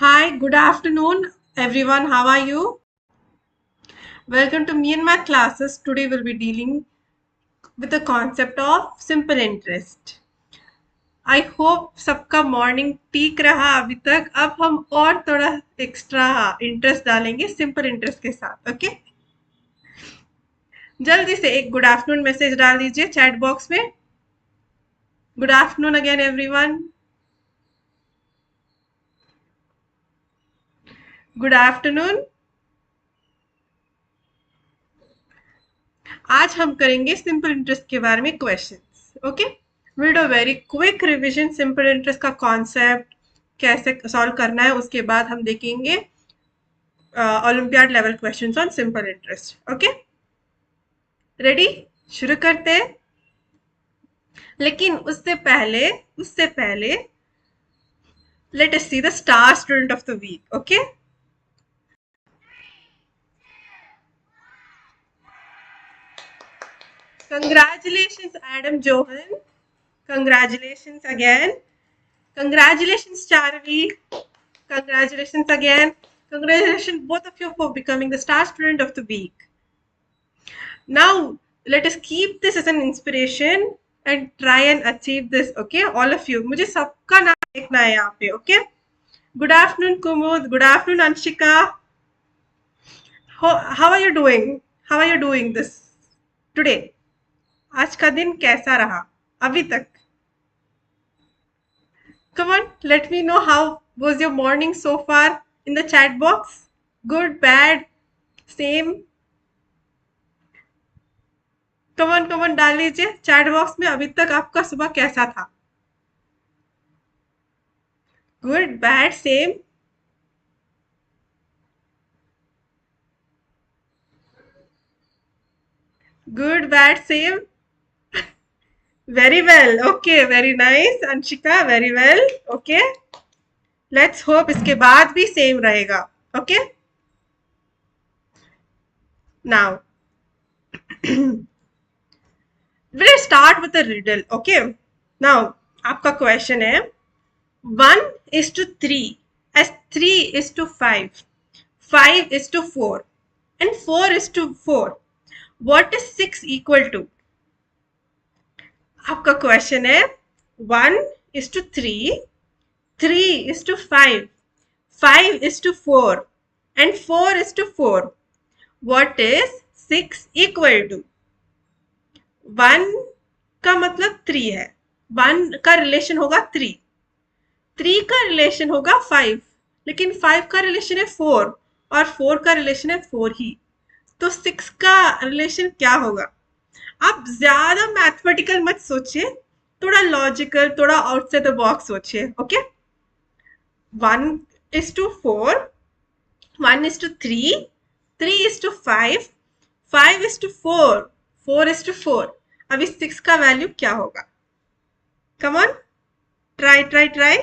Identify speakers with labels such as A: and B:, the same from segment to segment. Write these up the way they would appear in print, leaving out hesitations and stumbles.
A: Hi, good afternoon, everyone. How are you? Welcome to me and my classes. Today we'll be dealing with the concept of simple interest. I hope सबका morning ठीक रहा अभी तक. अब हम और थोड़ा एक्स्ट्रा इंटरेस्ट डालेंगे सिंपल इंटरेस्ट के साथ. ओके, जल्दी से एक गुड आफ्टरनून मैसेज डाल दीजिए चैट बॉक्स में. Good afternoon again everyone. Good afternoon. आज हम करेंगे सिंपल इंटरेस्ट के बारे में questions. Okay, will do very quick revision simple interest का कॉन्सेप्ट कैसे सॉल्व करना है. उसके बाद हम देखेंगे olympiad level questions on simple interest. Okay, ready? शुरू करते हैं. लेकिन उससे पहले let us see the star student of the week. Okay, congratulations Adam Johan. Congratulations again. Congratulations Charvi. Congratulations again. Congratulations both of you for becoming the star student of the week. Now let us keep this as an inspiration and try and achieve this. Okay, all of you. मुझे सबका नाम देखना है यहाँ पे. Okay. Good afternoon Kumud. Good afternoon Anshika. How are you doing? How are you doing this today? आज का दिन कैसा रहा अभी तक? Come on, let me know how was your morning so far in the chat box. Good, bad, same. Come on डाल लीजिए chat box में. अभी तक आपका सुबह कैसा था? Good, bad, same. Good, bad, same. Very well. Okay, very nice. Anshika, very well. Okay. Let's hope इसके बाद भी same रहेगा. Okay. Now, we'll start with a riddle. Okay. Now, आपका question है 1:3 as 3:5, 5:4 and 4:4. What is 6 equal to? आपका question है 1:3, 3:5, 5:4 and 4:4. What is 6 equal to? 1 का मतलब 3 है. 1 का रिलेशन होगा 3, 3 का रिलेशन होगा 5, लेकिन 5 का रिलेशन है 4 और 4 का रिलेशन है 4 ही. तो 6 का रिलेशन क्या होगा? आप ज्यादा मैथमेटिकल मत सोचिए, थोड़ा लॉजिकल, थोड़ा आउटसाइड द बॉक्स सोचिए. ओके, 1:4, 1:3, 3:5, 5:4, 4:4. अभी 6 का वैल्यू क्या होगा? Come on, try.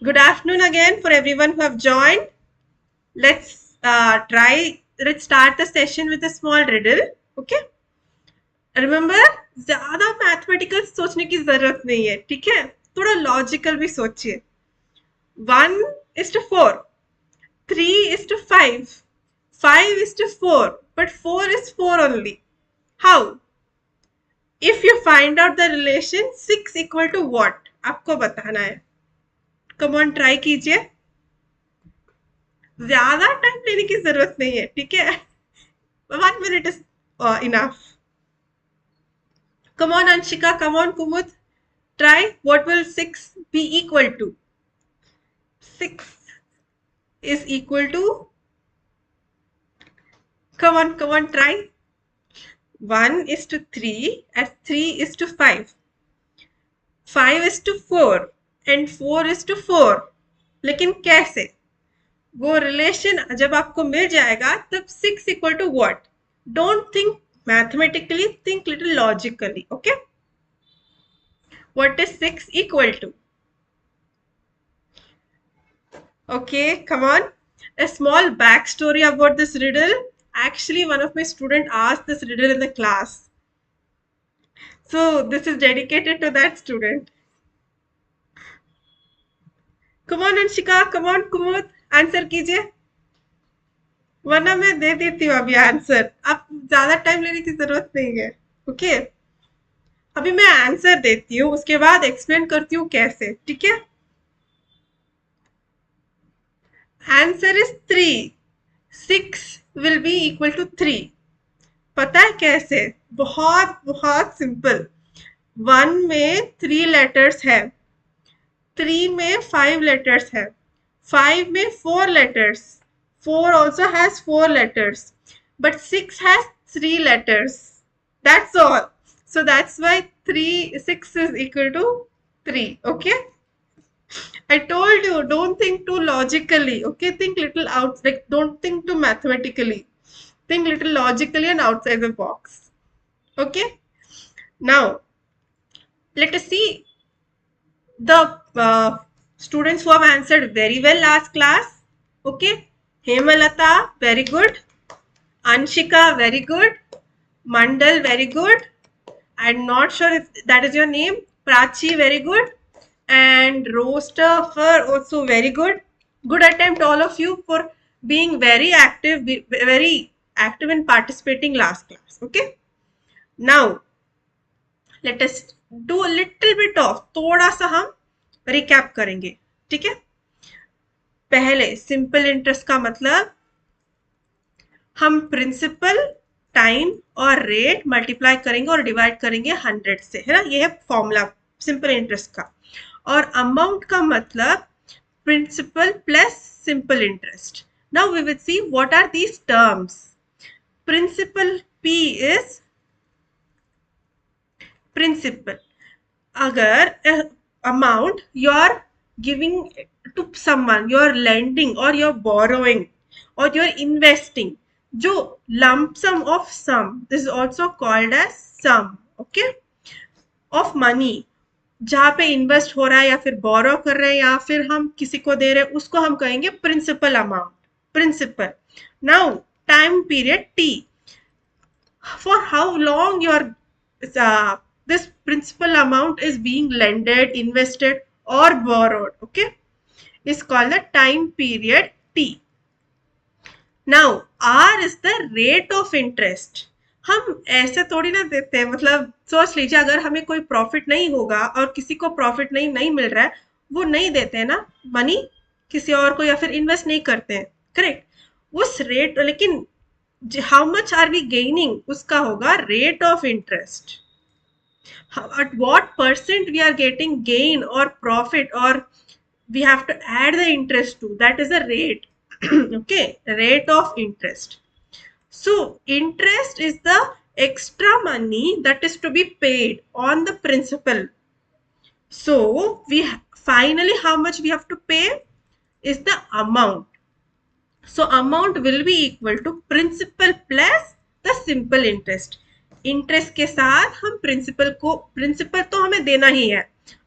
A: Good afternoon again for everyone who have joined. Let's let's start the session with a small riddle. Okay, remember ज्यादा मैथमेटिकल सोचने की जरूरत नहीं है. ठीक है, थोड़ा लॉजिकल भी सोचिए. 1:4, 3:5, 5:4, but 4 is 4 only. How? If you find out the relation 6 equal to what? आपको बताना है. Come on, try कीजिए. ज्यादा टाइम लेने की जरूरत नहीं है. ठीक है, 1 minute is enough. Come on Anshika, come on Kumud, try. What will 6 be equal to? 6 is equal to, come on, try. 1:3 and 3:5, 5:4 and 4:4. लेकिन कैसे? वो रिलेशन जब आपको मिल जाएगा तब 6 equal to what? Don't think mathematically, think little logically. Okay, what is 6 equal to? Okay, come on. A small backstory about this riddle. Actually, one of my students asked this riddle in the class. So this is dedicated to that student. Come on Anshika, come on Kumud, answer कीजिए, वरना मैं दे देती हूँ अभी answer, आप ज्यादा time लेने की जरूरत नहीं है. ओके, अभी मैं आंसर देती हूँ, उसके बाद एक्सप्लेन करती हूँ कैसे, ठीक है. Answer is 3. 6 will be equal to 3. पता है कैसे? बहुत बहुत सिंपल. 1 में 3 लेटर्स है, 3 में 5 letters है, 5 में 4 letters, 4 also has 4 letters, but 6 has 3 letters. That's all. So that's why 6 is equal to 3. Okay? I told you, don't think too logically. Okay? Think little out, like don't think too mathematically. Think little logically and outside the box. Okay? Now, let us see the students who have answered very well last class. Okay, Hemalata, very good. Anshika, very good. Mandal, very good. I'm not sure if that is your name. Prachi, very good. And Roaster, also very good. Good attempt, all of you, for being very active in participating last class. Okay, now let us do a little bit of, थोड़ा सा हम recap करेंगे. ठीक है, पहले simple interest का मतलब हम प्रिंसिपल, टाइम और रेट मल्टीप्लाई करेंगे और डिवाइड करेंगे 100 से, है ना. ये है फॉर्मूला सिंपल इंटरेस्ट का. और अमाउंट का मतलब principal plus simple interest. Now we will see what are these terms. Principal P is principal. अगर amount you are giving to someone, you are lending or you are borrowing or you are investing, जो lump sum of sum, this is also called as sum. Okay, of money, जहाँ पे invest हो रहा है या फिर बोरो कर रहे हैं या फिर हम किसी को दे रहे हैं, उसको हम कहेंगे principal amount, principal. Now time period T, for how long your this principal amount is being lended, invested or borrowed, okay, is called the time period T. Now R is the rate of interest. हम ऐसे थोड़ी ना देते हैं, मतलब सोच लीजिए अगर हमें कोई प्रॉफिट नहीं होगा और किसी को प्रॉफिट नहीं मिल रहा है, वो नहीं देते हैं ना मनी किसी और को या फिर इन्वेस्ट नहीं करते हैं, करेक्ट. उस रेट, लेकिन how much are we gaining, उसका होगा rate of interest. At what percent we are getting gain or profit, or we have to add the interest to, that is the rate. Okay, rate of interest. So interest is the extra money that is to be paid on the principal. So we finally how much we have to pay is the amount. So amount will be equal to principal plus the simple interest. Interest के साथ हम principal तो हमें देना ही है.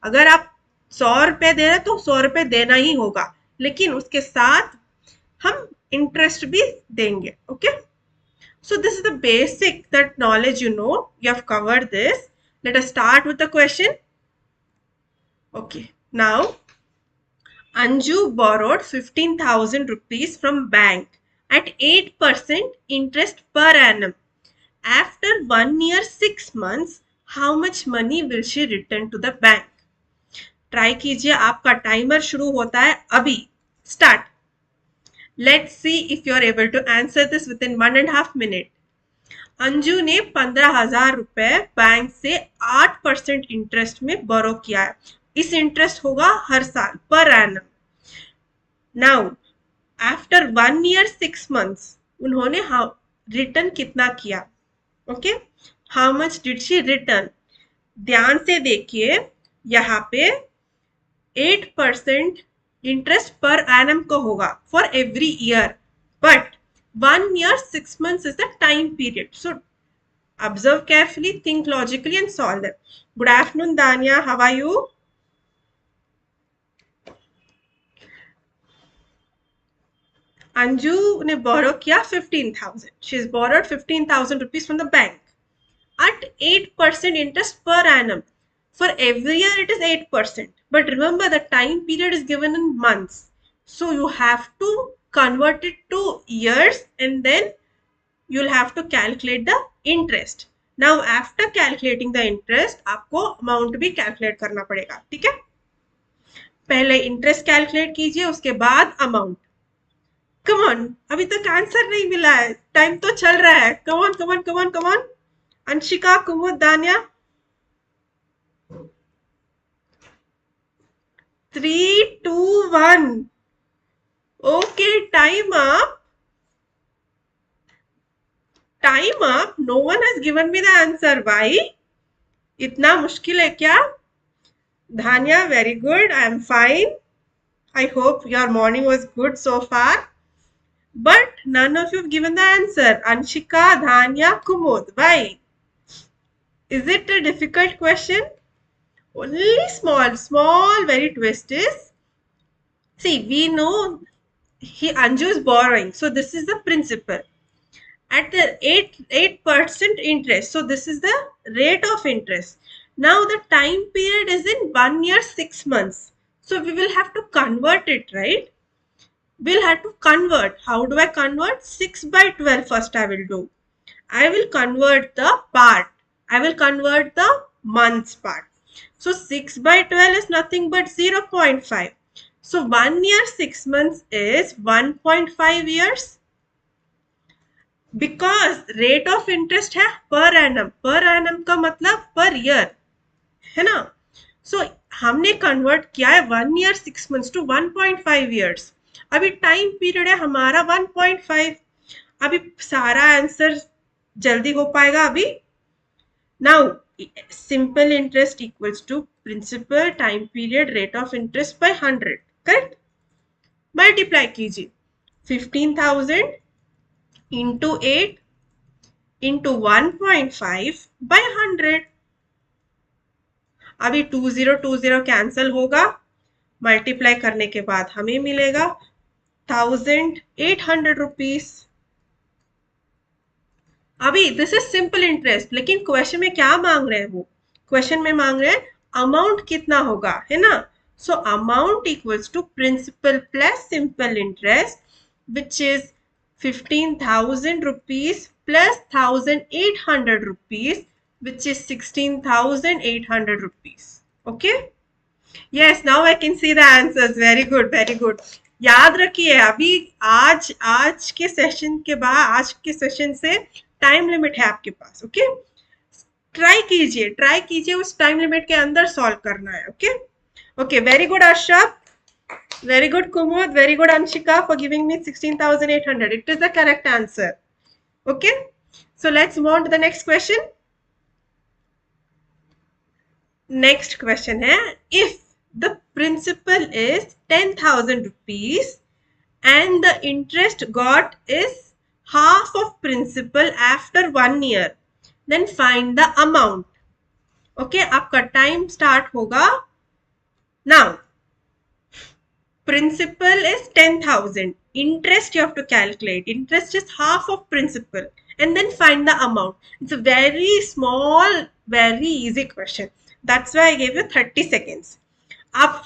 A: अगर आप 100 रुपए दे रहे तो 100 रुपए देना ही होगा, लेकिन उसके साथ हम इंटरेस्ट भी देंगे. Okay, so this is the basic that knowledge you know, you have covered this. Let us start with the question. Okay, now Anju borrowed 15,000 rupees from bank at 8% interest per annum. After 1 year 6 months, how much money will she return to the bank? Try कीजिए, आपका timer शुरू होता है अभी. Start. Let's see if you are able to answer this within 1.5 minute. Anju ने 15,000 रुपए bank से 8% interest में बोरो किया है. इस इंटरेस्ट होगा हर साल per annum. Now after 1 year 6 months उन्होंने रिटर्न कितना किया. Okay, how much did she return. ध्यान से देखिए, यहाँ पे 8% इंटरेस्ट पर एनम को होगा for every year, but 1 year 6 months is the time period. So observe carefully, think logically and solve them. Good afternoon Dania, how are you? Anju ने बोरो किया 15,000. She has borrowed 15,000 rupees from the bank. at 8% interest per annum. For every year it is 8%. But remember the time period is given in months. So you have to convert it to years and then you'll have to calculate the interest. Now after calculating the interest आपको amount भी calculate करना पड़ेगा. ठीक है? पहले interest calculate कीजिए उसके बाद amount. Come on, अभी तक आंसर नहीं मिला है, टाइम तो चल रहा है. Come on, come on, come on, come on. Anshika, कुमुद, दान्या. 3, 2, 1. Okay, time up. Time up. No one has given me the answer. Why? इतना मुश्किल है क्या? Dhanya, very good. I am fine. I hope your morning was good so far. But none of you have given the answer. Anshika, Dhanya, Kumud. Why? Is it a difficult question? Only small, very twist is. See, we know Anju is borrowing. So this is the principal. At the 8% interest. So this is the rate of interest. Now the time period is in 1 year 6 months. So we will have to convert it, right? We'll have to convert. How do I convert? 6 by 12 first I will do. I will convert the part. I will convert the months part. So 6 by 12 is nothing but 0.5. So 1 year 6 months is 1.5 years. Because rate of interest है per annum. Per annum का मतलब per year. है ना? So हमने convert किया है 1 year 6 months to 1.5 years. अभी time period है हमारा 1.5. अभी सारा आंसर जल्दी हो पाएगा अभी. Now simple interest equals to principal time period rate of interest by 100. Correct? Multiply कीजिए. 15,000 into 8 into 1.5 by 100. अभी 2020 कैंसिल होगा. मल्टीप्लाई करने के बाद हमें मिलेगा 1,800 रुपीस. अभी दिस इज सिंपल इंटरेस्ट, लेकिन क्वेश्चन में क्या मांग रहे हैं वो? क्वेश्चन में मांग रहे हैं अमाउंट कितना होगा, है ना? So amount equals to principal plus simple interest which is 15,000 rupees plus 1,800 rupees, which is 16,800 rupees. Okay? Yes, now I can see the answers. Very good, very good. याद रखिए अभी आज के सेशन के बाद, आज के सेशन से टाइम लिमिट है आपके पास. ओके, ट्राई कीजिए उस टाइम लिमिट के अंदर सॉल्व करना है. Okay okay, very good Ashraf. Very good, Kumud. Very good, Anshika, for giving me 16,800. It is the correct answer. Okay. So let's move on to the next question. Next question है, if the principal is 10,000 rupees and the interest got is half of principal after 1 year, then find the amount. Okay, आपका time start होगा now. Principal is 10,000. Interest you have to calculate. Interest is half of principal. And then find the amount. It's a very small, very easy question. That's why I gave you 30 seconds. आप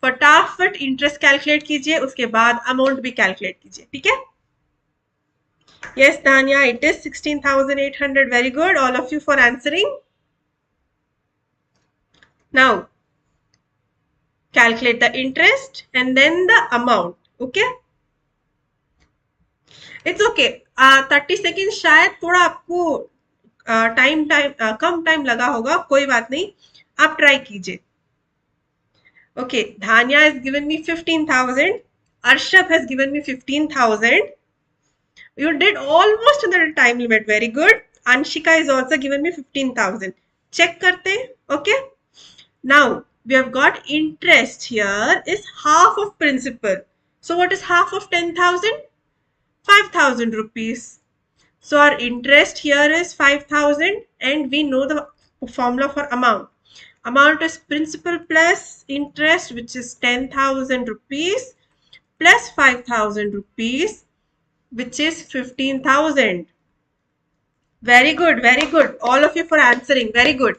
A: फटाफट interest calculate कीजिए, उसके बाद amount भी calculate कीजिए. ठीक है? Yes, Tanya, it is 16,800. Very good. All of you for answering. Now, calculate the interest and then the amount. Okay, it's okay. 30 seconds शायद थोड़ा आपको कम टाइम लगा होगा, कोई बात नहीं, आप ट्राई कीजिए. Okay, Dhanya has given me 15,000. Arshab has given me 15,000. You did almost in the time limit. Very good. Anshika is also given me 15,000. Check करते हैं. Okay, now we have got interest here is half of principal. So what is half of 10,000? 5,000 rupees. So our interest here is 5,000 and we know the formula for amount. Amount is principal plus interest, which is 10,000 rupees plus 5,000 rupees, which is 15,000. Very good, very good. All of you for answering. Very good.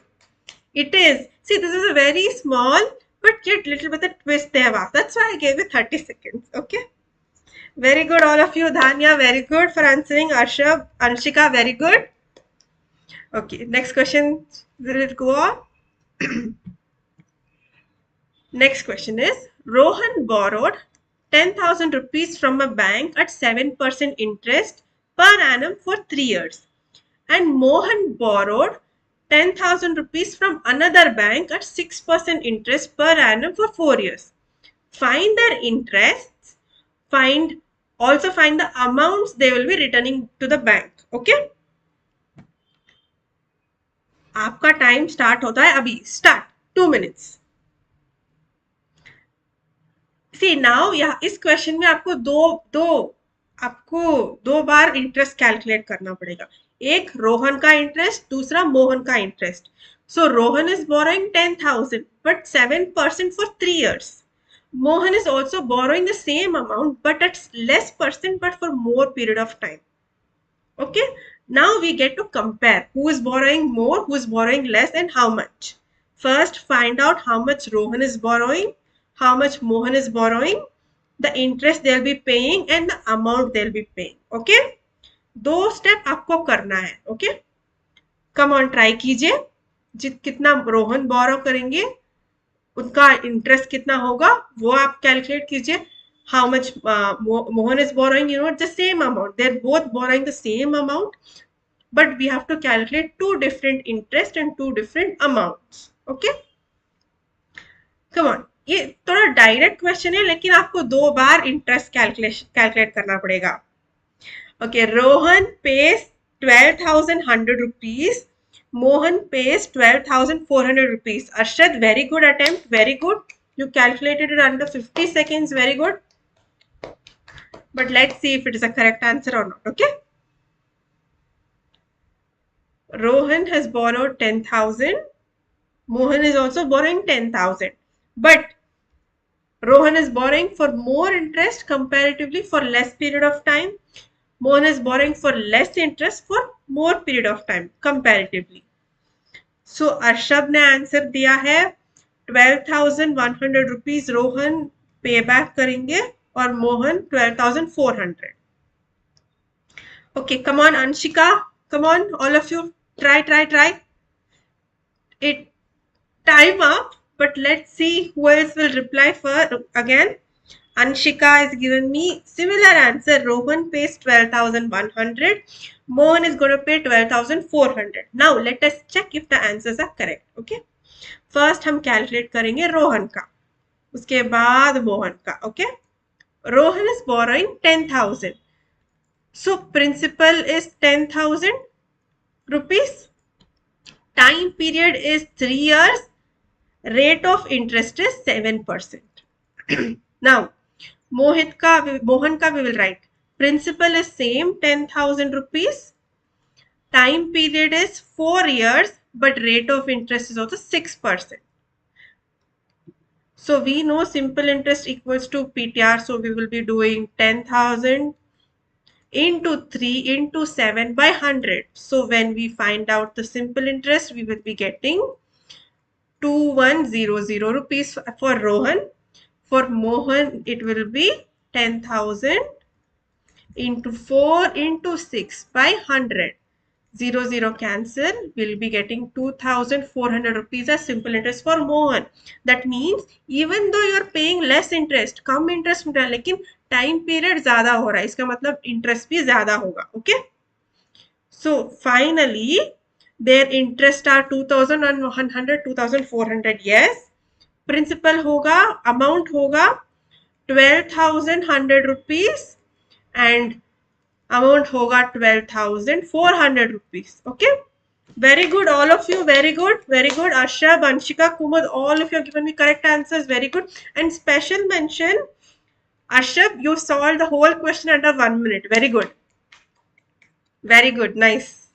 A: It is. See, this is a very small but yet little bit of twist they have asked. That's why I gave you 30 seconds. Okay. Very good, all of you. Dhanya, very good for answering. Arshav, Anshika, very good. Okay, next question. Will it go on? Next question is Rohan borrowed 10,000 rupees from a bank at 7% interest per annum for 3 years. And Mohan borrowed 10,000 rupees from another bank at 6% interest per annum for 4 years. Find their interests, also find the amounts they will be returning to the bank. Okay? आपका time start होता है अभी. Start. 2 minutes. सी now यहाँ इस question में आपको दो बार interest calculate करना पड़ेगा. एक रोहन का इंटरेस्ट, दूसरा मोहन का interest. So Rohan is borrowing 10,000 but 7% for 3 years. Mohan is also borrowing the same amount but at less percent but for more period of time. Okay, now we get to compare who is borrowing more, who is borrowing less, and how much. First, find out how much Rohan is borrowing, how much Mohan is borrowing, the interest they'll be paying, and the amount they'll be paying. Okay, दो step आपको करना है. Okay, come on try कीजिए. कितना रोहन बोरो करेंगे उनका interest कितना होगा वो आप कैलकुलेट कीजिए. How much Mohan is borrowing, the same amount. They're both borrowing the same amount, but we have to calculate two different interest and two different amounts. Okay, come on. ये थोड़ा direct question है लेकिन आपको दो बार interest calculate करना पड़ेगा. Okay, Rohan pays 12,100 rupees. Mohan pays 12,400 rupees. Arshad, very good attempt. Very good. You calculated it under 50 seconds. Very good. But let's see if it is a correct answer or not. Okay. Rohan has borrowed 10,000. Mohan is also borrowing 10,000. But Rohan is borrowing for more interest comparatively for less period of time. Mohan is borrowing for less interest for more period of time comparatively. So अर्षभ ने answer दिया है 12,100 rupees Rohan पे back करेंगे और Mohan 12,400. Okay, come on Anshika, come on all of you, try it. Time up, but let's see who else will reply first. Again, Anshika has given me similar answer. Rohan pays 12,100. Mohan is going to pay 12,400. Now let us check if the answers are correct. Okay. First हम calculate करेंगे रोहन का, उसके बाद मोहन का. Okay. Rohan is borrowing 10,000. So principal is 10,000 rupees. Time period is 3 years. Rate of interest is 7%. Now, Mohan ka we will write. Principal is same 10,000 rupees. Time period is 4 years, but rate of interest is also 6%. So we know simple interest equals to PTR. So we will be doing 10,000 into 3 into 7 by 100. So when we find out the simple interest, we will be getting 2100 rupees for Rohan. For Mohan, it will be 10,000 into 4 into 6 by 100. 0 cancel. We'll be getting 2,400 rupees as simple interest for Mohan. That means even though you are paying less interest, come interest मिल रहा है लेकिन time period ज़्यादा हो रहा है, इसका मतलब interest भी ज़्यादा होगा. Okay. So finally, their interest are 2,100, 2,400. Yes. Principal होगा, amount होगा 12,100 rupees and amount होगा 12,400 rupees. Okay. Very good, all of you. Very good. Very good. Ashraf, Anshika, Kumud, all of you have given me correct answers. Very good. And special mention, Ashraf, you solved the whole question under 1 minute. Very good. Very good. Nice.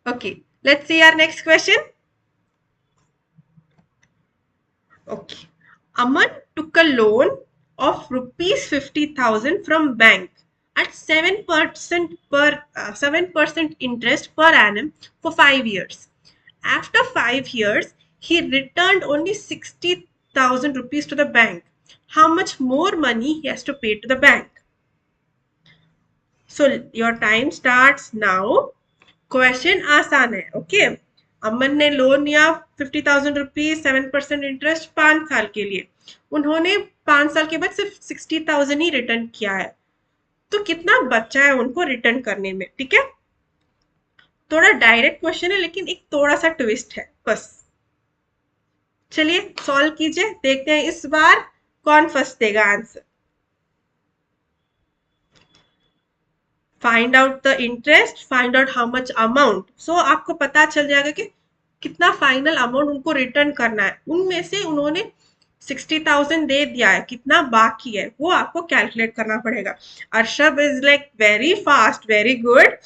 A: Okay. Let's see our next question. Okay. Aman took a loan of rupees 50,000 from bank at 7% interest per annum for 5 years. After 5 years, he returned only 60,000 rupees to the bank. How much more money he has to pay to the bank? So your time starts now. Question आसान है. Okay, अमन ने loan लिया 50,000 rupees 7% interest 5 साल के लिए. उन्होंने 5 साल के बाद सिर्फ 60,000 ही रिटर्न किया है. तो कितना बचा है उनको रिटर्न करने में? ठीक है, थोड़ा डायरेक्ट क्वेश्चन है लेकिन एक थोड़ा सा ट्विस्ट है बस. चलिए सॉल्व कीजिए, देखते हैं इस बार कौन फर्स्ट देगा answer. Find out the interest, find out how much amount. So आपको पता चल जाएगा कि कितना फाइनल अमाउंट उनको रिटर्न करना है. उनमें से उन्होंने 60,000 दे दिया है, कितना बाकी है वो आपको कैलकुलेट करना पड़ेगा. Arshabh is like very fast, very good.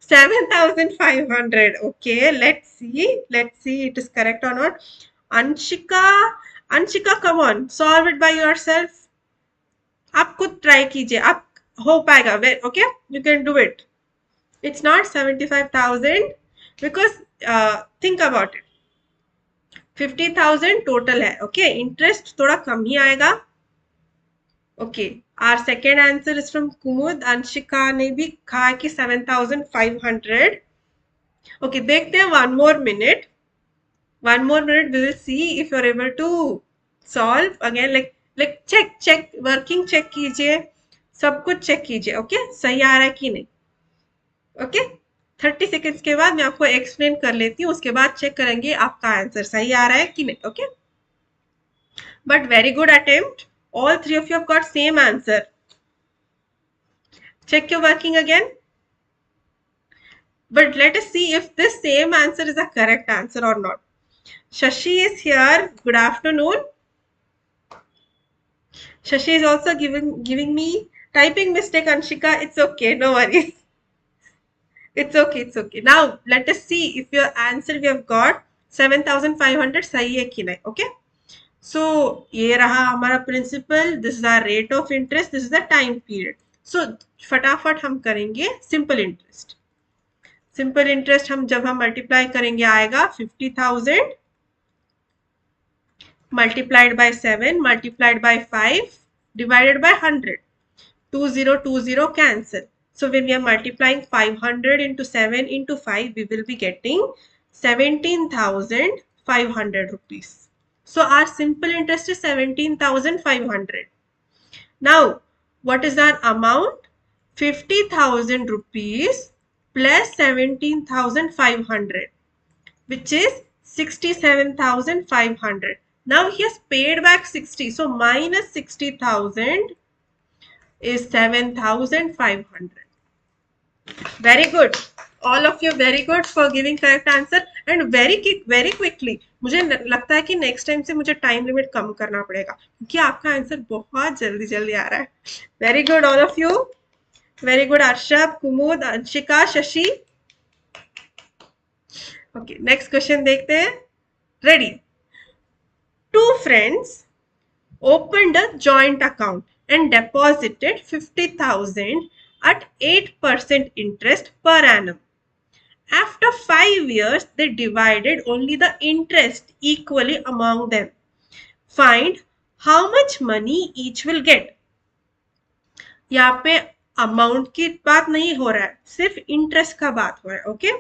A: 7,500. Okay, let's see it is correct or not. Anshika come on, solve it by yourself. आप खुद ट्राई कीजिए, आप हो पाएगा. Okay, you can do it. It's not 75,000 because think about it. 50,000 total है. Okay, interest थोड़ा कम ही आएगा. Okay, our second answer is from Kumud. Anshika ने भी कहा कि 7,500. Okay, देखते हैं. One more minute. We will see if you're able to solve again. Like check working check कीजिए, सब कुछ चेक कीजिए. ओके, सही आ रहा है कि नहीं. ओके, 30 सेकेंड्स के बाद मैं आपको एक्सप्लेन कर लेती हूँ, उसके बाद चेक करेंगे आपका आंसर सही आ रहा है कि नहीं. Okay, but very good attempt. All three of you have got same answer. Check your working again. But let us see if this same answer is a correct answer or not. Shashi is here. Good afternoon. Shashi is also giving me typing mistake. Anshika, it's okay. No worries. It's okay. Now let us see if your answer we have got 7,500 सही है कि नहीं. Okay. So ये रहा हमारा principal. This is our rate of interest. This is the time period. So फटाफट हम करेंगे सिंपल इंटरेस्ट. सिंपल इंटरेस्ट हम जब हम मल्टीप्लाई करेंगे आएगा 50,000 multiplied by 7 multiplied by 5 divided by 100. 20 cancel. So when we are multiplying 500 into 7 into 5, we will be getting 17,500 rupees. So our simple interest is 17,500. Now, what is our amount? 50,000 rupees plus 17,500, which is 67,500. Now he has paid back 60. So minus 60,000 is 7,500. Very good. All of you very good for giving correct answer and very quickly. मुझे लगता है कि next time से मुझे time limit कम करना पड़ेगा क्योंकि आपका आंसर बहुत जल्दी आ रहा है. Very good all of you. Very good Arshabh, Kumud, Anshika, Shashi. Okay, next question देखते हैं. Ready. Two friends opened a joint account and deposited 50,000 at 8% interest per annum. After 5 years, they divided only the interest equally among them. Find how much money each will get. यहाँ पे amount की बात नहीं हो रहा है, सिर्फ interest का बात हो रहा है. ओके,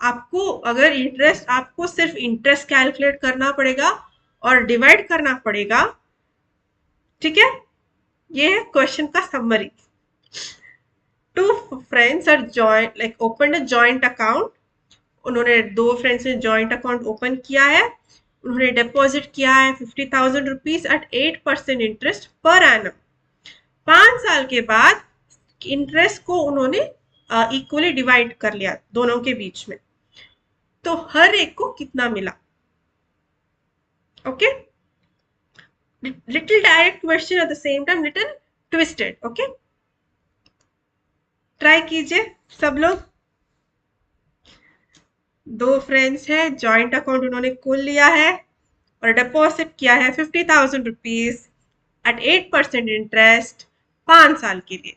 A: आपको अगर इंटरेस्ट, आपको सिर्फ इंटरेस्ट कैलकुलेट करना पड़ेगा और डिवाइड करना पड़ेगा. ठीक है, ये है क्वेश्चन का summary. Two friends are joint like open a joint account. उन्होंने दो फ्रेंड्स ने जॉइंट अकाउंट ओपन किया है. उन्होंने डिपॉजिट किया है 50,000 rupees at 8% interest per annum. 5 साल के बाद इंटरेस्ट को उन्होंने इक्वली डिवाइड कर लिया दोनों के बीच में. तो हर एक को कितना मिला. Okay, little direct question at the same time little twisted. Okay, try कीजिए सब लोग. दो फ्रेंड्स हैं, जॉइंट अकाउंट उन्होंने खोल लिया है और डिपॉजिट किया है 50,000 रुपीज एट 8% इंटरेस्ट 5 साल के लिए.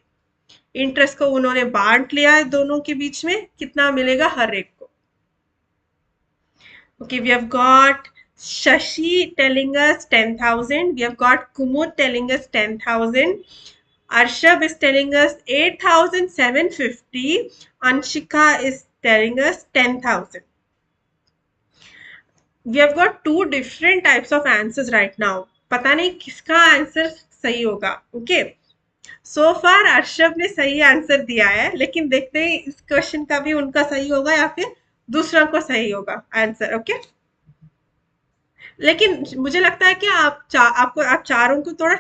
A: इंटरेस्ट को उन्होंने बांट लिया है दोनों के बीच में, कितना मिलेगा हर एक को. Okay, we have got Shashi telling us 10,000. We have got Kumud telling us 10,000. Arshab is telling us 8,750. Anshika is telling us 10,000. We have got two different types of answers right now. पता नहीं किसका answer सही होगा. Okay. सो फार अर्शब ने सही answer दिया है, लेकिन देखते हैं इस क्वेश्चन का भी उनका सही होगा या फिर दूसरा को सही होगा आंसर. ओके. लेकिन मुझे लगता है कि आप चारों को थोड़ा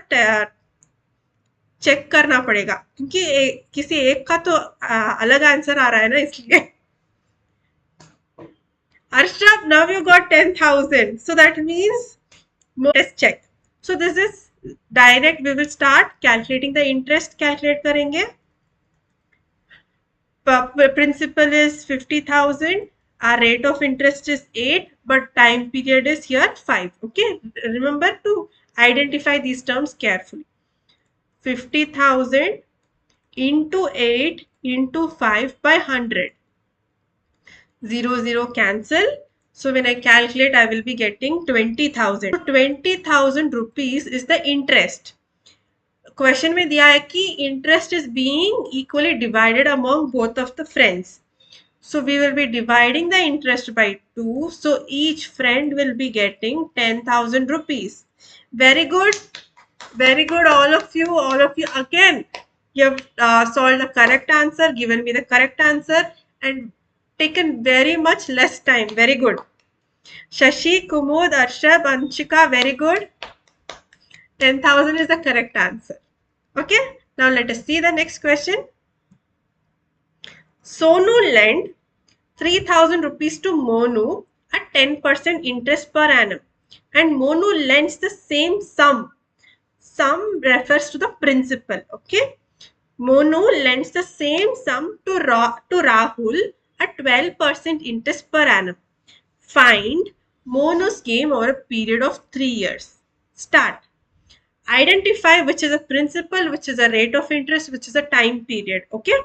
A: चेक करना पड़ेगा, क्योंकि किसी एक का तो अलग आंसर आ रहा है ना, इसलिए. Arshabh, now you got 10,000, so that means let's check. So this is direct, we will start calculating the interest. Calculate करेंगे. Principal is 50,000. Our rate of interest is 8, but time period is here 5. Okay, remember to identify these terms carefully. 50,000 into 8 into 5 by 100. 0 cancel. So when I calculate, I will be getting 20,000. So 20,000 rupees is the interest. Question में दिया है कि interest is being equally divided among both of the friends. So we will be dividing the interest by 2. So each friend will be getting 10,000 rupees. Very good. Very good, all of you. All of you. Again, you have solved the correct answer, given me the correct answer, and taken very much less time. Very good. Shashi, Kumud, Arshab, Anshika, very good. 10,000 is the correct answer. Okay. Now let us see the next question. Sonu lent 3,000 rupees to Monu at 10% interest per annum, and Monu lends the same sum. Sum refers to the principal. Okay. Monu lends the same sum to Rahul at 12% interest per annum. Find Monu's game over a period of 3 years. Start. Identify which is a principal, which is a rate of interest, which is a time period. Okay.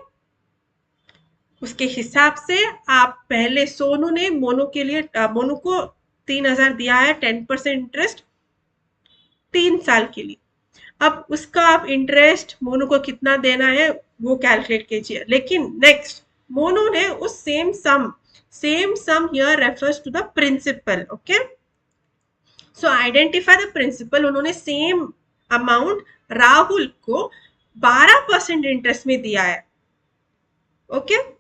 A: उसके हिसाब से आप पहले, सोनू ने मोनू के लिए, मोनू को 3,000 दिया है 10% इंटरेस्ट 3 साल के लिए. अब उसका आप इंटरेस्ट मोनू को कितना देना है वो कैलकुलेट कीजिए. लेकिन नेक्स्ट, मोनू ने उस same sum here refers to the principal. Okay. So identify the principal. उन्होंने सेम अमाउंट राहुल को 12% इंटरेस्ट में दिया है. Okay.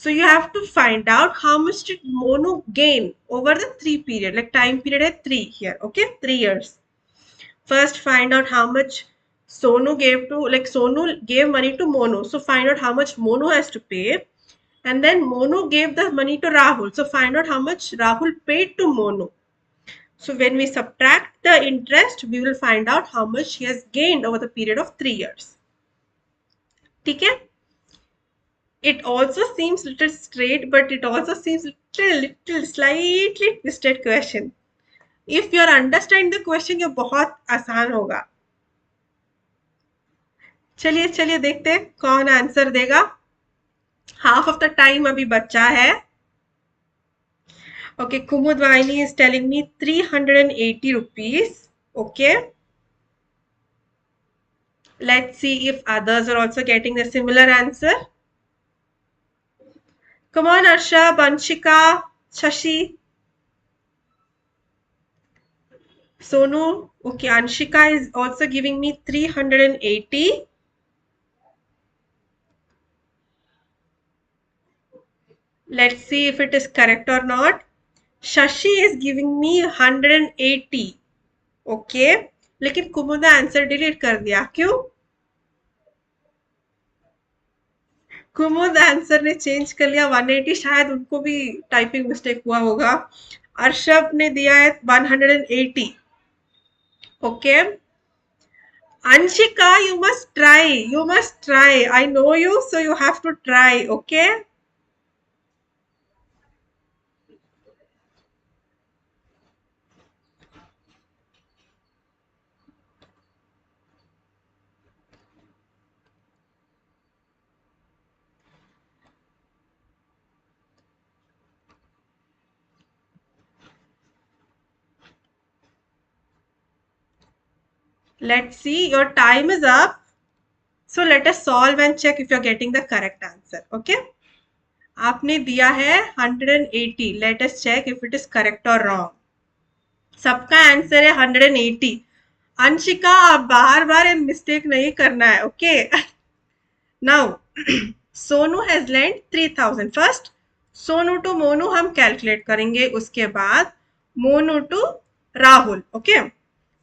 A: So you have to find out how much did Monu gain over the 3 period, like time period at 3 here. Okay, 3 years. First find out how much Sonu gave to, like Sonu gave money to Monu. So find out how much Monu has to pay. And then Monu gave the money to Rahul. So find out how much Rahul paid to Monu. So when we subtract the interest, we will find out how much he has gained over the period of 3 years. Okay? It also seems little straight, but it also seems little slightly twisted question. If you are understanding the question, ये बहुत आसान होगा. चलिए देखते हैं कौन answer देगा. Half of the time अभी बचा है. Okay, Kumud Vaini is telling me 380 rupees. Okay. Let's see if others are also getting the similar answer. Come on, Arsha, Banshika, Shashi. Sonu, okay, Anshika is also giving me 380. Let's see if it is correct or not. Shashi is giving me 180. Okay, लेकिन कुमुद ने answer delete कर दिया. क्यों? कुमुद answer ने change कर लिया 180. शायद उनको भी टाइपिंग मिस्टेक हुआ होगा. अर्शब ने दिया है 180. Okay. Anshika, you must try. You must try. I know you, so you have to try. Okay. Let's see, your time is up. So let us solve and check if you're getting the correct answer. Okay, आपने दिया है 180. Let us check if it is correct or wrong. सबका answer है 180. अंशिका, आप बार बार mistake नहीं करना है. Okay, now Sonu has lend 3000. First Sonu to Monu हम कैलकुलेट करेंगे, उसके बाद Monu to Rahul. Okay,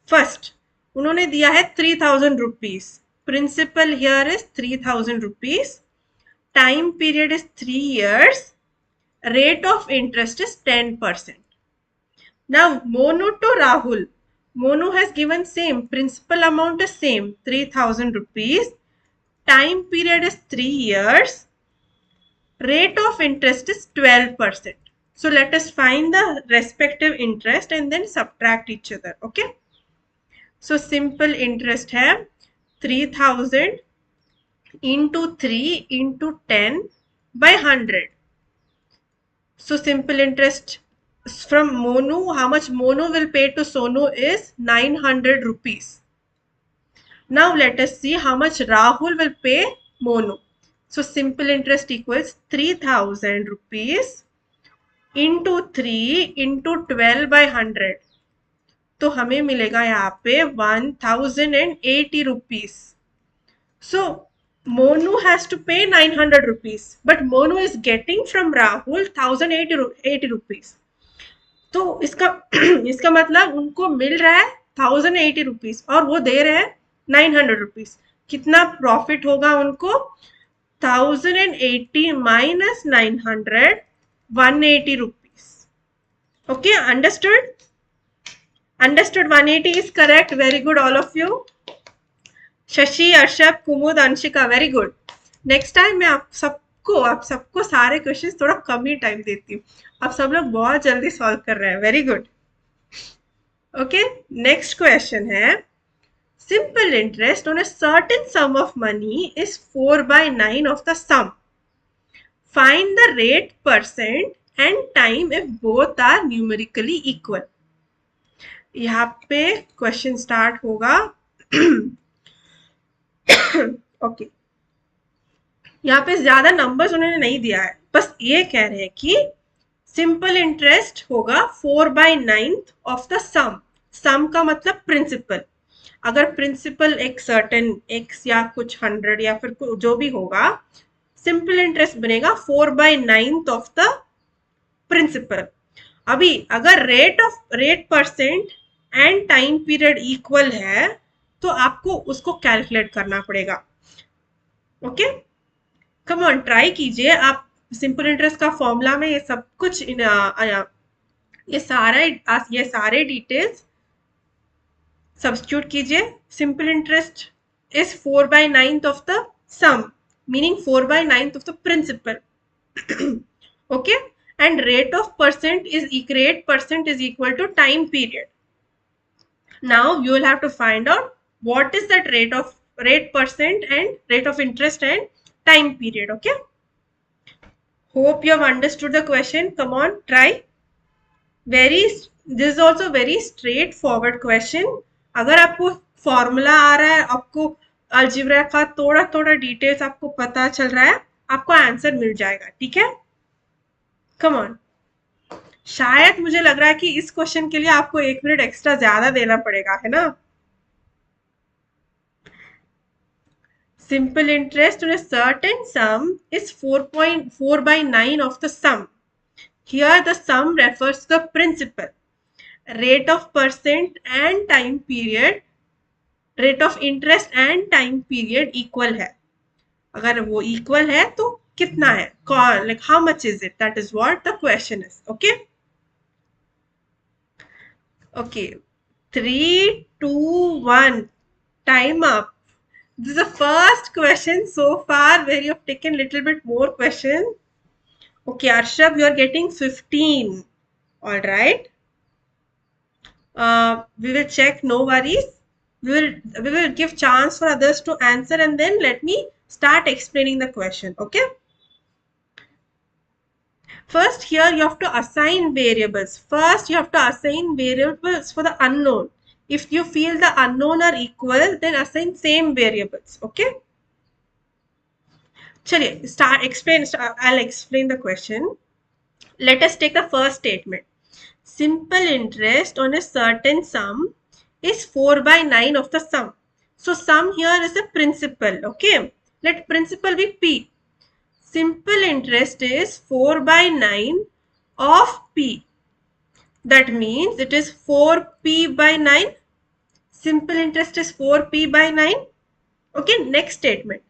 A: first उन्होंने दिया है 3000 rupees. Principal here is 3000 rupees. Time period is 3 years. Rate of interest is 10%. Now Monu to Rahul. Monu has given same. Principal amount is same, 3000 rupees. Time period is 3 years. Rate of interest is 12%. So let us find the respective interest and then subtract each other. Okay. So simple interest है 3000 into 3 into 10 by 100. So simple interest from Monu, how much Monu will pay to Sonu is 900 rupees. Now let us see how much Rahul will pay Monu. So simple interest equals 3000 rupees into 3 into 12 by 100. तो हमें मिलेगा यहाँ पे 1080 rupees. So Monu has to pay 900 rupees, but Monu is getting from Rahul 1080 rupees. तो इसका इसका मतलब उनको मिल रहा है 1080 रुपीज और वो दे रहे हैं 900 रुपीज. कितना प्रॉफिट होगा उनको? 1080 minus 900, 180 rupees. Okay, understood? Understood. 180 is correct. Very good, all of you. Shashi, Arshabh, Kumud, Anshika, very good. Next time मैं आप सबको सारे क्वेश्चंस थोड़ा कम ही टाइम देती हूँ. आप सब लोग बहुत जल्दी सॉल्व कर रहे हैं. Very good. Okay, next question है simple interest on a certain sum of money is 4/9 of the sum. Find the rate, percent and time if both are numerically equal. यहाँ पे क्वेश्चन स्टार्ट होगा. Okay, यहाँ पे ज्यादा numbers उन्होंने नहीं दिया है, बस ये कह रहे हैं कि सिंपल इंटरेस्ट होगा 4/9 ऑफ द सम. सम का मतलब प्रिंसिपल. अगर प्रिंसिपल एक सर्टेन एक्स या कुछ 100 या फिर जो भी होगा, सिंपल इंटरेस्ट बनेगा 4/9 ऑफ द प्रिंसिपल. अभी अगर rate percent and time period equal है तो आपको उसको कैलकुलेट करना पड़ेगा. ओके, कम ऑन, ट्राई कीजिए. आप सिंपल इंटरेस्ट का फॉर्मूला में ये सब कुछ ये सारे डिटेल्स सब्स्टिट्यूट कीजिए. Simple interest is 4/9 of the sum, meaning 4/9 of the principal. Okay, and rate percent is equal to time period. Now you will have to find out what is that rate percent and rate of interest and time period. Okay, hope you have understood the question. Come on, try. This is also very straightforward question. अगर आपको formula आ रहा है, आपको algebra का थोड़ा details आपको पता चल रहा है, आपको आंसर मिल जाएगा. ठीक है, कम ऑन. शायद मुझे लग रहा है कि इस क्वेश्चन के लिए आपको 1 मिनट एक्स्ट्रा ज्यादा देना पड़ेगा, है ना. Simple interest on a certain sum is 4/9 of the sum. Here the sum refers to the principal. Rate of percent and time period, rate of interest and time period equal है. अगर वो equal है तो कितना है, like how much is it? That is what the question is. Okay. Okay, 3, 2, 1, time up. This is the first question so far where you have taken little bit more question. Okay, Arshab, you are getting 15. All right. We will check, no worries. We will give chance for others to answer and then let me start explaining the question. Okay. First, here you have to assign variables. First, you have to assign variables for the unknown. If you feel the unknown are equal, then assign same variables. Okay. चलिए I'll explain the question. Let us take the first statement. Simple interest on a certain sum is 4 by 9 of the sum. So sum here is a principal. Okay. Let principal be P. Simple interest is 4 by 9 of P. That means it is 4P by 9. Simple interest is 4P by 9. Okay, next statement.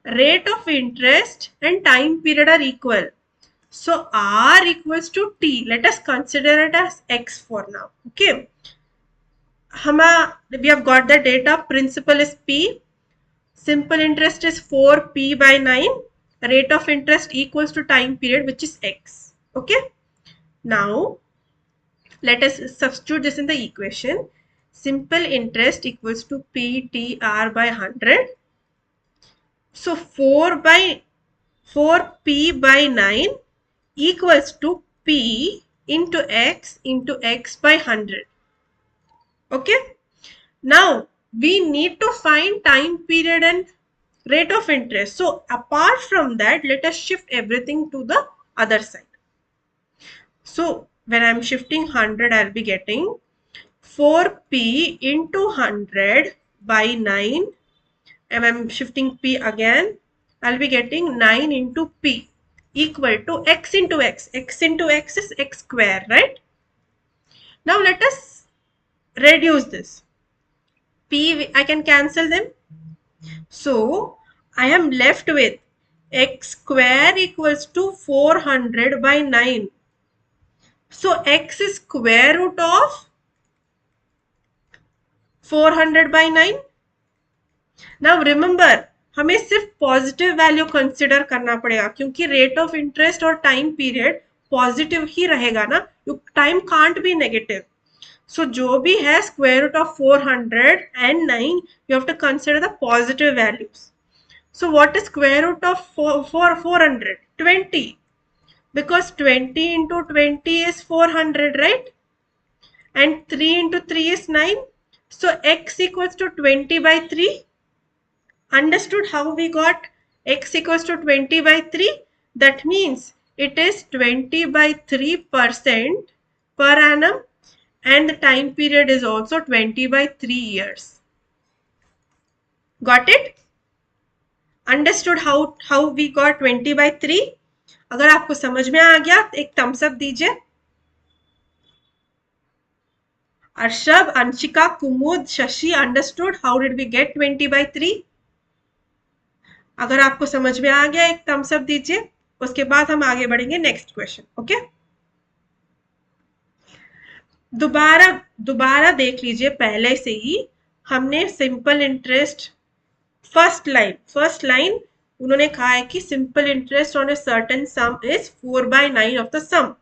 A: Rate of interest and time period are equal. So R equals to T. Let us consider it as X for now. Okay. We have got the data. Principal is P. Simple interest is 4P by 9. Rate of interest equals to time period, which is X. Okay. Now, let us substitute this in the equation. Simple interest equals to PTR by 100. So 4P by 9 equals to P into X by 100. Okay. Now we need to find time period and rate of interest. So apart from that, let us shift everything to the other side. So when I'm shifting 100, I'll be getting 4P into 100 by 9. And I'm shifting P again. I'll be getting 9 into P equal to X into X. X into X is X square, right? Now let us reduce this. P, I can cancel them. So I am left with X square equals to 400 by 9. So X is square root of 400 by 9. Now remember, हमें सिर्फ positive value consider करना पड़ेगा क्योंकि rate of interest और time period positive ही रहेगा ना. Time can't be negative. So जो भी है square root of 409, you have to consider the positive values. So what is square root of 400? 20. Because 20 into 20 is 400, right? And 3 into 3 is 9. So x equals to 20 by 3. Understood how we got x equals to 20 by 3? That means it is 20 by 3% per annum. And the time period is also 20 by 3 years. Got it? Understood how we got 20 by 3? अगर आपको समझ में आ गया तो एक Thums up दीजिए. अर्शब, अंशिका, कुमुद, Shashi, understood how did we get 20 by 3? अगर आपको समझ में आ गया एक थम्स अप दीजिए. उसके बाद हम आगे बढ़ेंगे नेक्स्ट क्वेश्चन. ओके, दोबारा देख लीजिए. पहले से ही हमने सिंपल इंटरेस्ट फर्स्ट लाइन उन्होंने कहा है कि simple interest on a certain sum is 4 by 9 of the sum.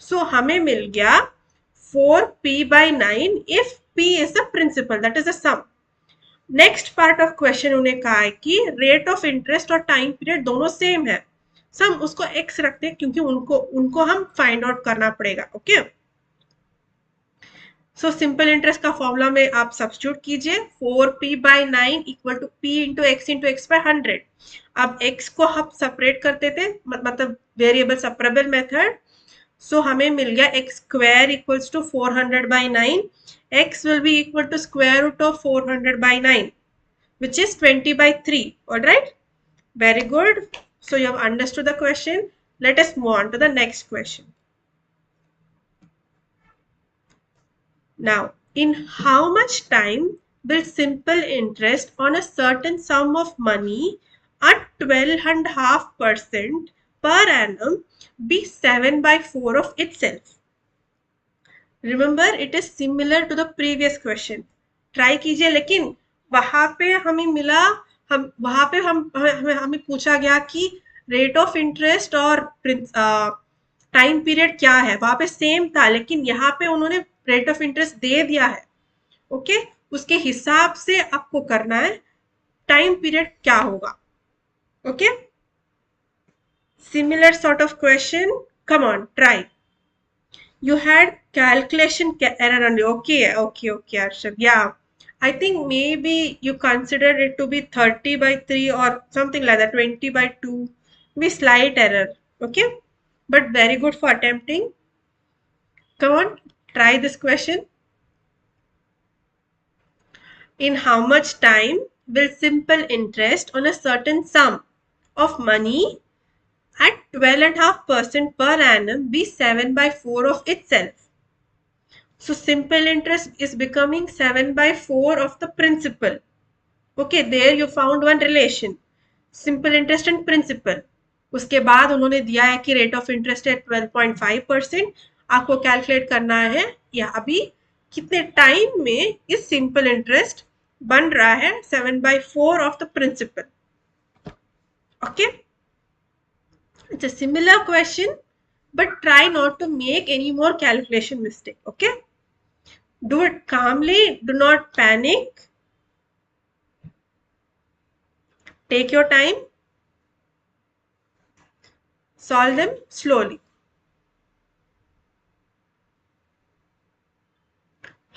A: So हमें मिल गया 4P by 9 if P is the principal, that is the sum. Next part of question उन्हें कहा है कि रेट ऑफ इंटरेस्ट और टाइम पीरियड दोनों same है. सम उसको x रखते हैं क्योंकि उनको हम फाइंड आउट करना पड़ेगा. ओके, सो सिंपल इंटरेस्ट का फॉर्मूला में आप सब्स्टिट्यूट कीजिए. 4P by 9 equal to P into x by 100. अब x को हम सेपरेट करते थे, मतलब वेरिएबल सेपरेबल मेथड. सो हमें मिल गया x square equals to 400 by 9. x will be equal to square root of 400 by 9, which is 20 by 3. All right, very good. So you have understood the question. Let us move on to the next question. Now, in how much time will simple interest on a certain sum of money at 12.5% per annum be 7 by 4 of itself? Remember, it is similar to the previous question. Try कीजिए. लेकिन वहां पे हमें मिला, वहां पे हमें पूछा गया कि रेट ऑफ इंटरेस्ट और टाइम पीरियड क्या है. वहां पे सेम था, लेकिन यहाँ पे उन्होंने रेट ऑफ इंटरेस्ट दे दिया है. ओके, उसके हिसाब से आपको करना है टाइम पीरियड क्या होगा. Okay, similar sort of question. Come on, try. You had calculation error only. Okay, Arshad. Yeah. I think maybe you considered it to be 30 by 3 or something like that, 20 by 2. Maybe slight error. Okay. But very good for attempting. Come on, try this question. In how much time will simple interest on a certain sum of money at 12.5% per annum be 7 by 4 of itself? So simple interest is becoming 7 by 4 of the principal. Okay, there you found one relation. Simple interest and principal. उसके बाद उन्होंने दिया है कि rate of interest है 12.5%. आपको calculate करना है या अभी कितने टाइम में इस सिंपल इंटरेस्ट बन रहा है 7/4 of the principal. Okay, it's a similar question but try not to make any more calculation mistake. Okay, do it calmly, do not panic, take your time, solve them slowly.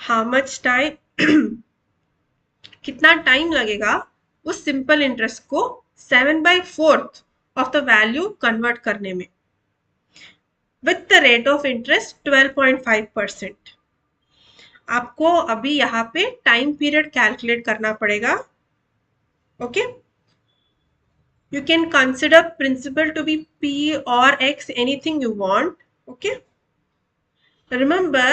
A: How much time कितना time लगेगा उस simple interest को 7/4 of the value convert करने में with the rate of interest 12.5%. आपको अभी यहाँ पे टाइम पीरियड कैलकुलेट करना पड़ेगा. Okay, you can consider principal to be p or x, anything you want. Okay, remember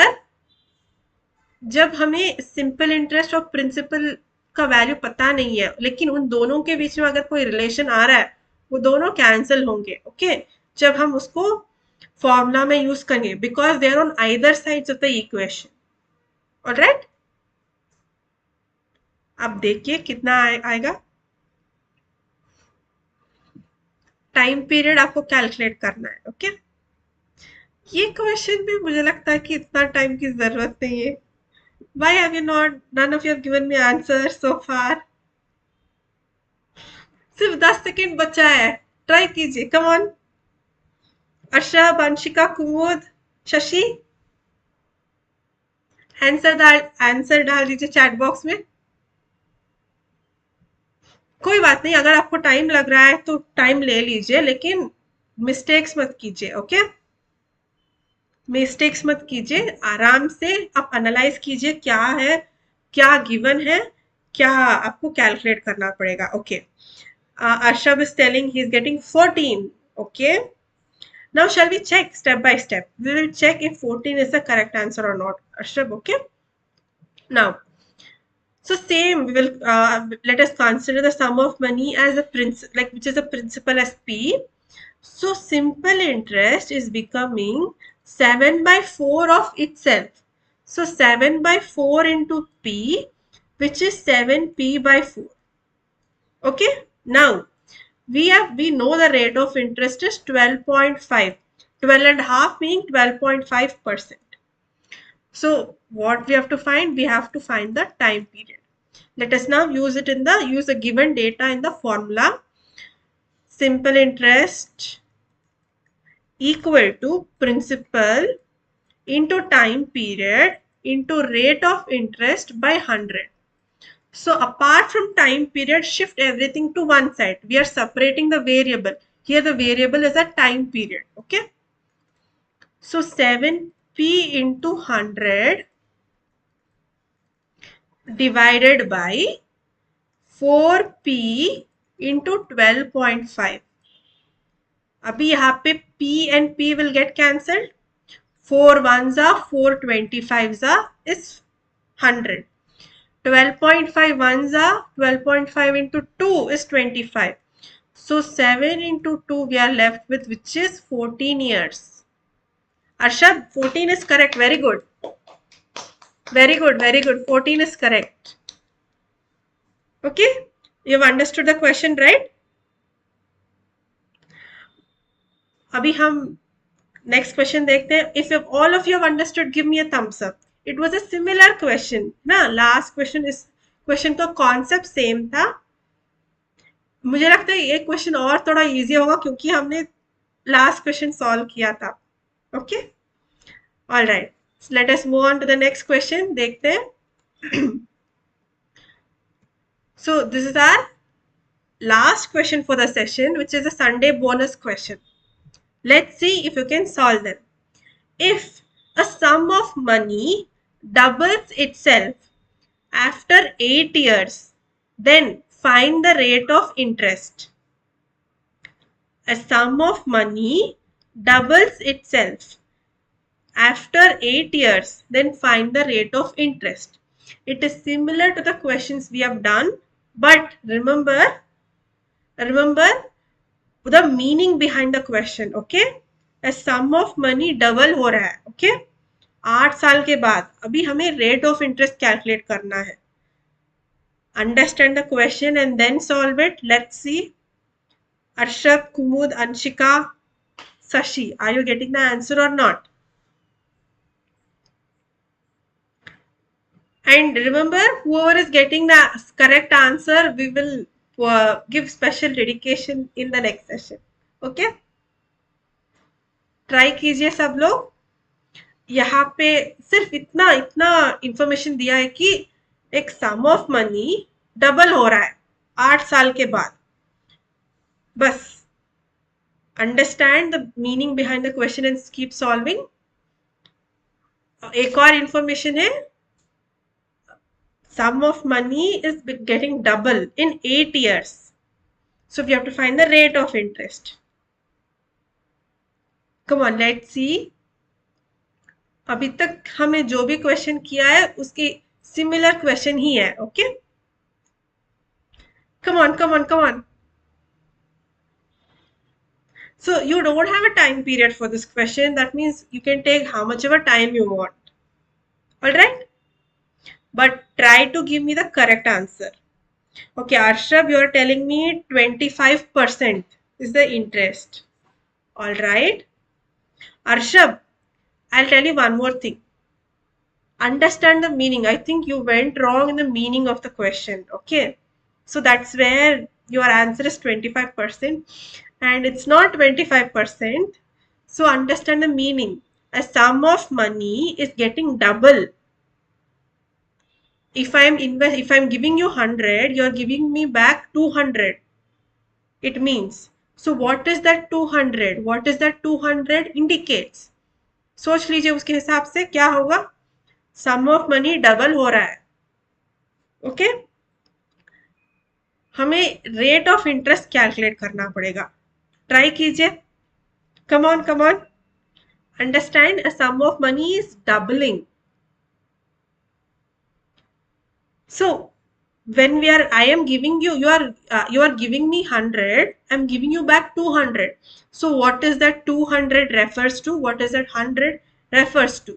A: जब हमें सिंपल इंटरेस्ट और प्रिंसिपल का वैल्यू पता नहीं है लेकिन उन दोनों के बीच में अगर कोई रिलेशन आ रहा है वो दोनों कैंसिल होंगे. ओके, जब हम उसको फॉर्मूला में यूज करेंगे because they are on either sides of the equation. Alright, अब देखिए कितना आएगा. टाइम पीरियड आपको कैलकुलेट करना है. ओके, ये क्वेश्चन भी मुझे लगता है कि इतना टाइम की जरूरत नहीं है. Why have you not, none of you have given me answers so far? सिर्फ 10 सेकेंड बचा है, ट्राई कीजिए. Come on. Arsha, Vanshika, Kumud, Shashi, answer डाल दीजिए चैट बॉक्स में. कोई बात नहीं, अगर आपको टाइम लग रहा है तो टाइम ले लीजिए लेकिन मिस्टेक्स मत कीजिए. ओके, मिस्टेक्स मत कीजिए, आराम से आप एनालाइज कीजिए क्या है, क्या गिवन है, क्या आपको कैलकुलेट करना पड़ेगा. Okay, Arshab is telling he is getting 14. Okay, now shall we check step by step? We will check if 14 is the correct answer or not. Arshab, okay. Now, so same we will let us consider the sum of money as a which is a principal as p. So simple interest is becoming 7/4 of itself. So 7/4 into p, which is 7p/4. Okay, now we know the rate of interest is 12.5. 12.5 meaning 12.5%. So what we have to find? We have to find the time period. Let us now use the given data in the formula. Simple interest equal to principal into time period into rate of interest by 100. So apart from time period, shift everything to one side. We are separating the variable. Here the variable is a time period. Okay. So 7p into 100 divided by 4p into 12.5. अभी यहाँ पे p and p will get cancelled. 4 ones are 4, 25s are is 100. 12.5 ones are 12.5 into 2 is 25. So 7 into 2 we are left with, which is 14 years. Arshad, 14 is correct. Very good. Very good. Very good. 14 is correct. Okay. You have understood the question, right? अभी हम next question देखते हैं. If all of you have understood, give me a thumbs up. It was a similar question ना. Last question is question का concept same था. मुझे लगता है ये क्वेश्चन और थोड़ा इजी होगा क्योंकि हमने लास्ट क्वेश्चन सॉल्व किया था. Okay, All right. So let us move on to the next question. देखते हैं. So this is our last question for the session, which is a Sunday bonus question. Let's see if you can solve them. If a sum of money doubles itself after 8 years, then find the rate of interest. A sum of money doubles itself after 8 years, then find the rate of interest. It is similar to the questions we have done, but remember the meaning behind the question. Okay, a sum of money double हो रहा है. Okay, 8 साल के बाद अभी हमें rate of interest calculate करना है. Understand the question and then solve it. Let's see. Arshab, Kumud, Anshika, Sashi, are you getting the answer or not? And remember, whoever is getting the correct answer, we will give special dedication in the next session. Okay? Try कीजिए सब लोग. यहाँ पे सिर्फ इतना इतना information दिया है कि एक सम ऑफ मनी डबल हो रहा है 8 साल के बाद. बस understand the meaning behind the question and keep solving. एक और इंफॉर्मेशन है. Sum of money is getting double in 8 years. So we have to find the rate of interest. Come on, let's see. अभी तक हमें जो भी question किया है उसकी सिमिलर क्वेश्चन ही है. Okay, come on, come on, come on. So you don't have a time period for this question. That means you can take how much ever time you want. All right, but try to give me the correct answer. Okay, Arshab, you are telling me 25% is the interest. All right, Arshab, I'll tell you one more thing. Understand the meaning. I think you went wrong in the meaning of the question. Okay, so that's where your answer is 25%, and it's not 25%. So understand the meaning. A sum of money is getting double. If I'm giving you 100, you're giving me back 200. It means, so what is that 200? What is that 200 indicates? सोच लीजिए उसके हिसाब से क्या होगा. सम of money double हो रहा है. ओके, हमें रेट ऑफ इंटरेस्ट कैलकुलेट करना पड़ेगा. ट्राई कीजिए. Come on, come on. Understand, a sum of money is doubling. So when I am giving you, you are giving me 100, I'm giving you back 200. So what is that 200 refers to? What is that 100 refers to?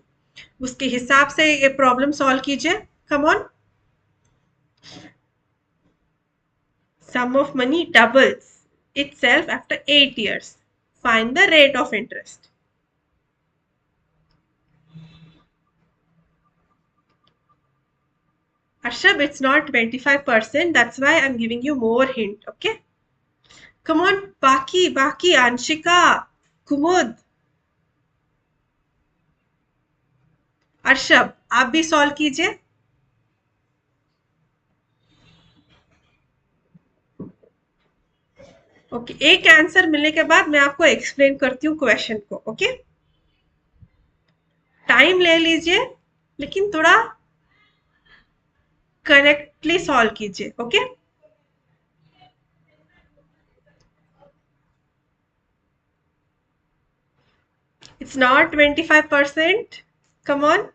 A: उसके हिसाब से ये problem solve कीजिए. Come on. Sum of money doubles itself after 8 years. Find the rate of interest. Arshab, it's not 25%. That's why I'm giving you more hint. Okay? Come on, Baki, Anshika, Kumud. अर्शब, आप भी solve कीजिए. Okay, एक answer मिलने के बाद मैं आपको explain करती हूँ क्वेश्चन को. ओके, टाइम ले लीजिए, लेकिन थोड़ा करेक्टली सॉल्व कीजिए. Okay, it's not 25%. Come on.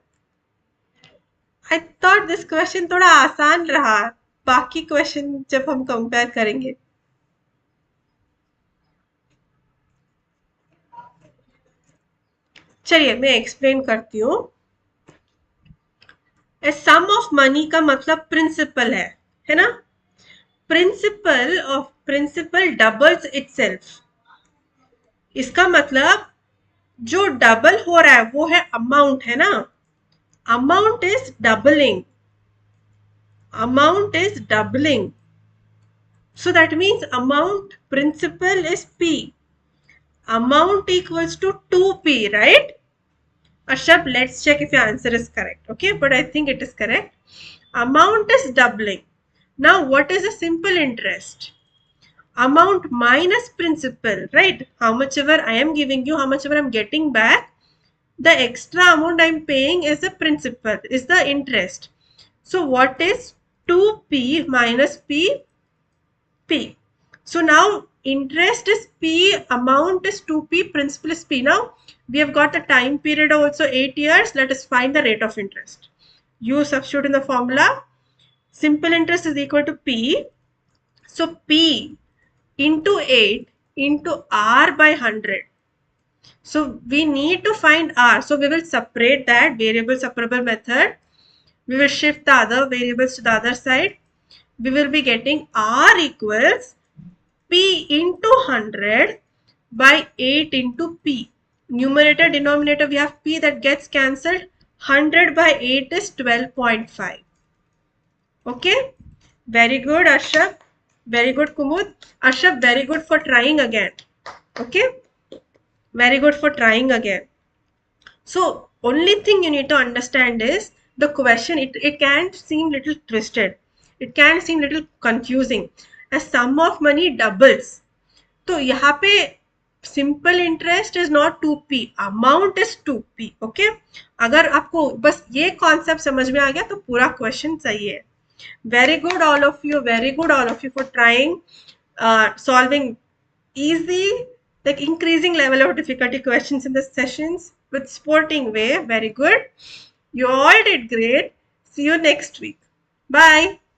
A: I thought this question थोड़ा आसान रहा बाकी क्वेश्चन जब हम कंपेयर करेंगे. चलिए मैं एक्सप्लेन करती हूँ. सम ऑफ मनी का मतलब प्रिंसिपल है ना. Principal doubles itself. इसका मतलब जो डबल हो रहा है वो है अमाउंट, है ना. Amount is doubling. Amount is doubling. So that means amount principal is P. Amount equals to 2P, right? Ashab, let's check if your answer is correct. Okay, but I think it is correct. Amount is doubling. Now, what is a simple interest? Amount minus principal, right? How much ever I am giving you, how much ever I'm getting back, the extra amount I'm paying is the principal, is the interest. So, what is 2p minus p? So now interest is p, amount is 2p, principal is p. Now we have got the time period also 8 years. Let us find the rate of interest. You substitute in the formula. Simple interest is equal to p. So p into 8 into r by 100. So we need to find r. So we will separate that variable separable method. We will shift the other variables to the other side. We will be getting r equals p into 100 by 8 into p. Numerator, denominator, we have p that gets cancelled. 100 by 8 is 12.5. Okay. Very good, Ashraf. Very good, Kumud. Ashraf, very good for trying again. Okay. Very good for trying again. So, only thing you need to understand is the question, it can seem little twisted. It can seem little confusing. A sum of money doubles. तो यहाँ पे simple interest is not 2p, amount is 2p. Okay, अगर आपको बस ये concept समझ में आ गया तो पूरा क्वेश्चन सही है. Very good all of you, very good all of you for trying solving easy, like increasing level of difficulty questions in the sessions with sporting way. Very good, you all did great. See you next week. Bye.